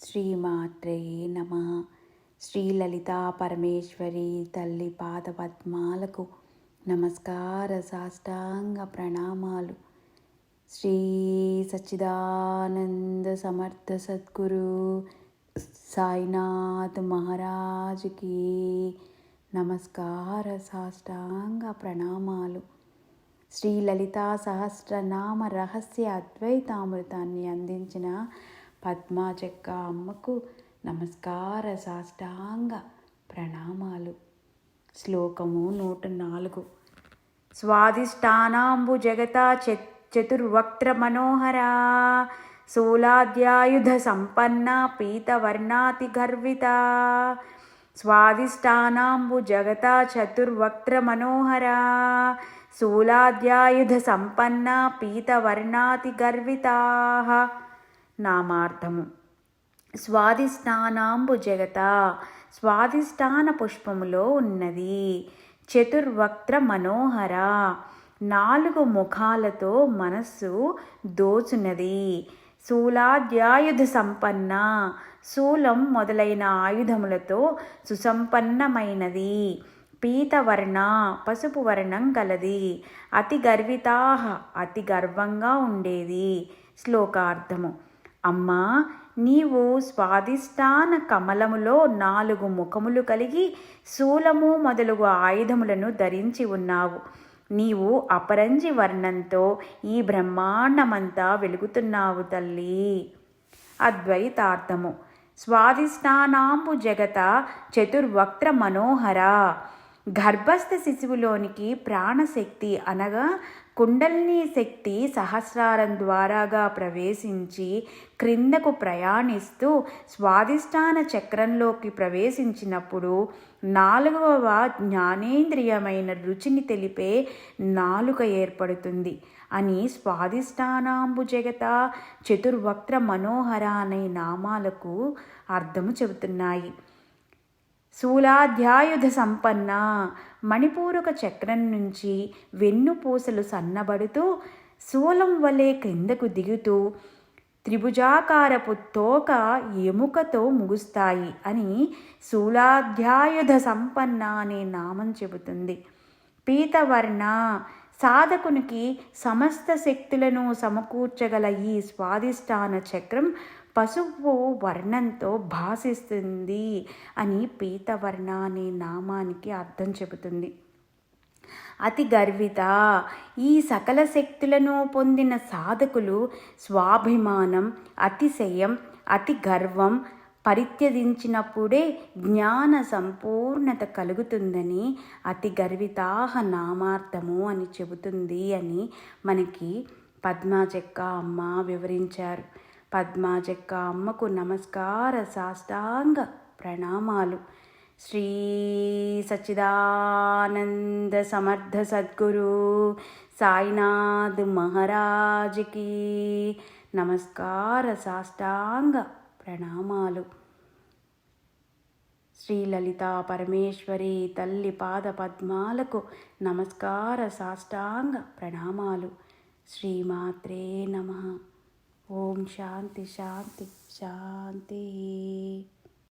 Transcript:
శ్రీమాత్రే నమః. శ్రీ లలితా పరమేశ్వరి తల్లి పాదపద్మాలకు నమస్కార సాష్టాంగ ప్రణామాలు. శ్రీ సచ్చిదానంద సమర్థ సద్గురు సాయినాథ్ మహారాజుకి నమస్కార సాష్టాంగ ప్రణామాలు. శ్రీ లలితా సహస్రనామ రహస్య అద్వైతామృతాన్ని అందించిన పద్మాచెక్క అమ్మకు నమస్కార సాష్టాంగ ప్రణామాలు. శ్లోకము 104. స్వాదిష్టానాంబు జగతా చతుర్వక్త్ర మనోహరా శూలాద్యాయుధ సంపన్న పీతవర్ణాతి గర్విత. స్వాదిష్టానాంబు జగతా చతుర్వక్త్ర మనోహరా శూలాద్యాయుధ సంపన్న పీతవర్ణాతి గర్వితాః. నామార్థము. స్వాదిష్టానాంబు జగత స్వాదిష్టాన పుష్పములో ఉన్నది. చతుర్వక్త్ర మనోహర 4 ముఖాలతో మనస్సు దోచున్నది. శూలాద్యాయుధ సంపన్న శూలం మొదలైన ఆయుధములతో సుసంపన్నమైనది. పీతవర్ణ పసుపు వర్ణం గలది. అతి గర్వితాః అతి గర్వంగా ఉండేది. శ్లోకార్థము. అమ్మా, నీవు స్వాదిష్టాన కమలములో 4 ముఖములు కలిగి శూలము మొదలగు ఆయుధములను ధరించి ఉన్నావు. నీవు అపరంజి వర్ణంతో ఈ బ్రహ్మాండమంతా వెలుగుతున్నావు తల్లి. అద్వైతార్థము. స్వాదిష్టానాంబు జగత చతుర్వక్త్ర మనోహర. గర్భస్థ శిశువులోనికి ప్రాణశక్తి అనగా కుండలిని శక్తి సహస్రారం ద్వారాగా ప్రవేశించి క్రిందకు ప్రయాణిస్తూ స్వాదిష్టాన చక్రంలోకి ప్రవేశించినప్పుడు 4వ జ్ఞానేంద్రియమైన రుచిని తెలిపే నాలుక ఏర్పడుతుంది అని స్వాదిష్టానాంబు జగత చతుర్వక్త్ర మనోహర అనే నామాలకు అర్థము చెబుతున్నాయి. శూలాధ్యాయుధ సంపన్న మణిపూరక చక్రం నుంచి వెన్నుపూసలు సన్నబడుతూ శూలం వలె క్రిందకు దిగుతూ త్రిభుజాకారపు తోక ఎముకతో ముగుస్తాయి అని శూలాధ్యాయుధ సంపన్న అనే నామం చెబుతుంది. పీతవర్ణ సాధకునికి సమస్త శక్తులను సమకూర్చగల ఈ స్వాదిష్టాన చక్రం పసుపు వర్ణంతో భాసిస్తుంది అని పీతవర్ణ అనే నామానికి అర్థం చెబుతుంది. అతి గర్విత ఈ సకల శక్తులను పొందిన సాధకులు స్వాభిమానం, అతిశయం, అతి గర్వం పరిత్యజించినప్పుడే జ్ఞాన సంపూర్ణత కలుగుతుందని అతి గర్వితాహ నామార్థము అని చెబుతుంది అని మనకి పద్మాచెక్క అమ్మ వివరించారు. పద్మాచెక్క అమ్మకు నమస్కార సాష్టాంగ ప్రణామాలు. శ్రీ సచ్చిదానంద సమర్థ సద్గురు సాయినాథ్ మహారాజుకి నమస్కార సాష్టాంగ ప్రణామాలు. శ్రీ లలితా పరమేశ్వరి తల్లి పాద పద్మాలకు నమస్కార సాష్టాంగ ప్రణామాలు. శ్రీమాత్రే నమః. ఓం శాంతి శాంతి శాంతి.